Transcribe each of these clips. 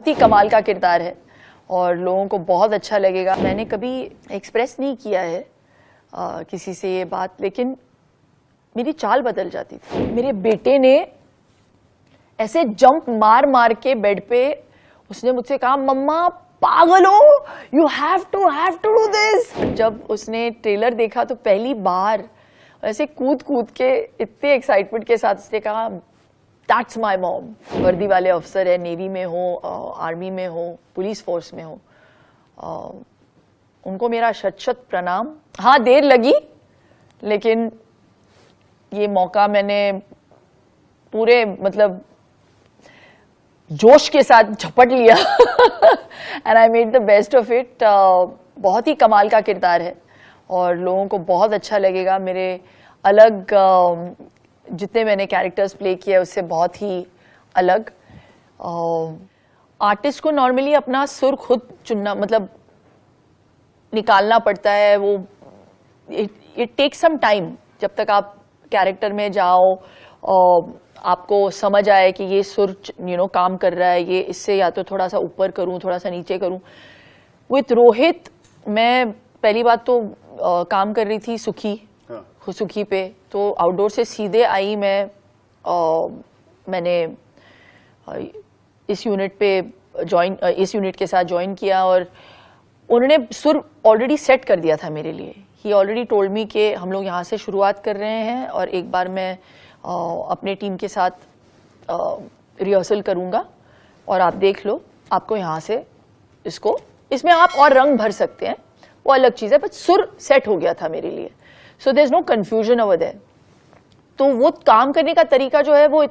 ही कमाल का किरदार है और लोगों को बहुत अच्छा लगेगा। मैंने कभी एक्सप्रेस नहीं किया है किसी से ये बात, लेकिन मेरी चाल बदल जाती थी। मेरे बेटे ने ऐसे जंप मार मार के बेड पे उसने मुझसे कहा, मम्मा पागल हो, you have to do this. जब उसने ट्रेलर देखा तो पहली बार ऐसे कूद कूद के इतने एक्साइटमेंट के साथ उसने कहा, दैट्स माई मॉम। वर्दी वाले अफसर है, नेवी में हो, आर्मी में हो, पुलिस फोर्स में हो, उनको मेरा शत शत प्रणाम। हाँ, देर लगी, लेकिन ये मौका मैंने पूरे मतलब जोश के साथ झपट लिया and I made the best of it. बहुत ही कमाल का किरदार है और लोगों को बहुत अच्छा लगेगा। मेरे अलग जितने मैंने कैरेक्टर्स प्ले किए उससे बहुत ही अलग। आर्टिस्ट को नॉर्मली अपना सुर खुद चुनना मतलब निकालना पड़ता है। वो इट टेक सम टाइम, जब तक आप कैरेक्टर में जाओ और आपको समझ आए कि ये सुर काम कर रहा है, ये इससे या तो थोड़ा सा ऊपर करूं, थोड़ा सा नीचे करूं। विथ रोहित मैं पहली बात तो काम कर रही थी सुखी पे, तो आउटडोर से सीधे आई मैंने इस यूनिट के साथ ज्वाइन किया और उन्होंने सुर ऑलरेडी सेट कर दिया था मेरे लिए। ही ऑलरेडी टोल्ड मी कि हम लोग यहाँ से शुरुआत कर रहे हैं और एक बार मैं अपने टीम के साथ रिहर्सल करूँगा और आप देख लो, आपको यहाँ से इसमें आप और रंग भर सकते हैं, वो अलग चीज़ है, बट सुर सेट हो गया था मेरे लिए। So there is no confusion over there. तो वो काम करने का तरीका जो है वो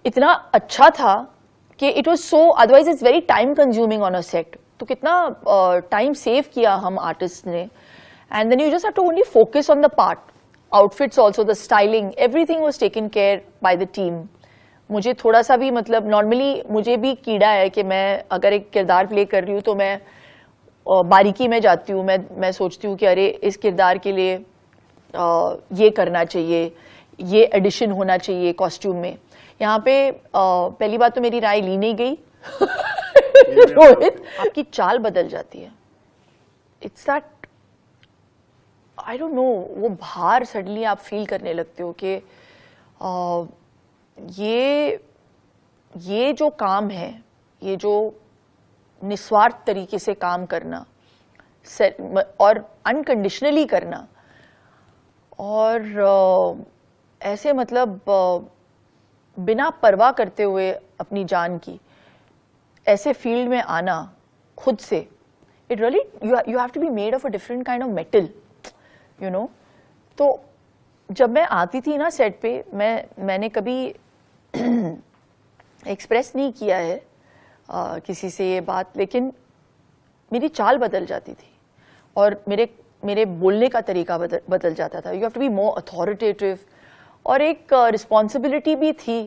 इतना अच्छा था कि it was so, otherwise it's very time consuming on a set. तो कितना टाइम सेव किया हम आर्टिस्ट ने। And then you just have to only focus on the part, outfits also, the styling, everything was taken care by the team. मुझे थोड़ा सा भी मतलब नॉर्मली मुझे भी कीड़ा है कि मैं अगर एक किरदार प्ले कर रही हूँ तो मैं बारीकी में जाती हूँ। मैं सोचती हूँ कि अरे इस किरदार के लिए ये करना चाहिए, ये एडिशन होना चाहिए कॉस्ट्यूम में। यहाँ पे पहली बात तो मेरी राय ली नहीं गई रोहित, आपकी चाल बदल जाती है। It's that, I don't know, वो भार सडनली आप फील करने लगते हो कि ये जो काम है, ये जो निस्वार्थ तरीके से काम करना और अनकंडीशनली करना और ऐसे मतलब बिना परवाह करते हुए अपनी जान की ऐसे फील्ड में आना खुद से, it really you have to be made of a different kind of metal, you know. तो जब मैं आती थी ना सेट पे, मैंने कभी एक्सप्रेस नहीं किया है किसी से ये बात, लेकिन मेरी चाल बदल जाती थी और मेरे बोलने का तरीका बदल जाता था। You have to be more authoritative और एक रिस्पॉन्सिबिलिटी भी थी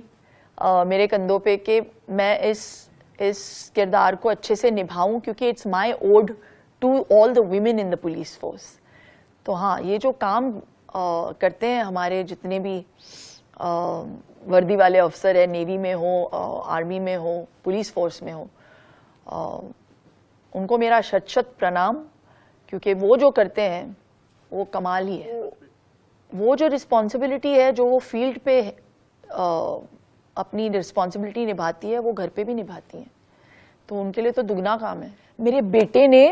मेरे कंधों पे कि मैं इस किरदार को अच्छे से निभाऊं, क्योंकि it's my ode to all the women in the police force. तो हाँ, ये जो काम करते हैं हमारे जितने भी वर्दी वाले अफसर है, नेवी में हो, आर्मी में हो, पुलिस फोर्स में हो, उनको मेरा शत शत प्रणाम, क्योंकि वो जो करते हैं वो कमाल ही है। वो जो रिस्पॉन्सिबिलिटी है, जो वो फील्ड पे अपनी रिस्पॉन्सिबिलिटी निभाती है, वो घर पे भी निभाती हैं, तो उनके लिए तो दुगना काम है। मेरे बेटे ने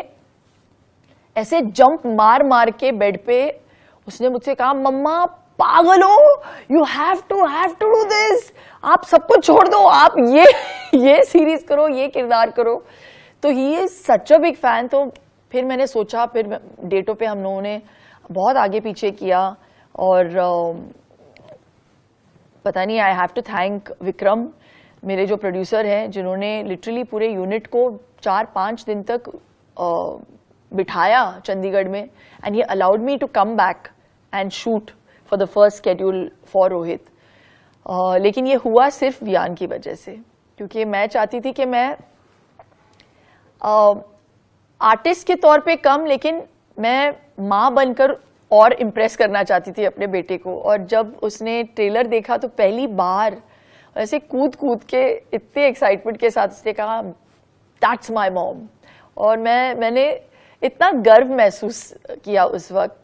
ऐसे जंप मार मार के बेड पे उसने मुझसे कहा, मम्मा पागल हो, you have to do this. आप सब कुछ छोड़ दो, आप ये सीरीज करो, ये किरदार करो। तो he is such a big fan. तो फिर मैंने सोचा, फिर डेटों पे हम लोगों ने बहुत आगे पीछे किया और पता नहीं, I have to thank Vikram, मेरे जो प्रोड्यूसर हैं, जिन्होंने लिटरली पूरे यूनिट को 4-5 दिन तक बिठाया चंडीगढ़ में, and he allowed me to come back and shoot for the first schedule for Rohit. लेकिन ये हुआ सिर्फ वियान की वजह से, क्योंकि मैं चाहती थी कि मैं आर्टिस्ट के तौर पे कम, लेकिन मैं माँ बनकर और इम्प्रेस करना चाहती थी अपने बेटे को। और जब उसने ट्रेलर देखा तो पहली बार ऐसे कूद कूद के इतने एक्साइटमेंट के साथ उसने कहा दैट्स माय मॉम। और मैंने इतना गर्व महसूस किया उस वक्त।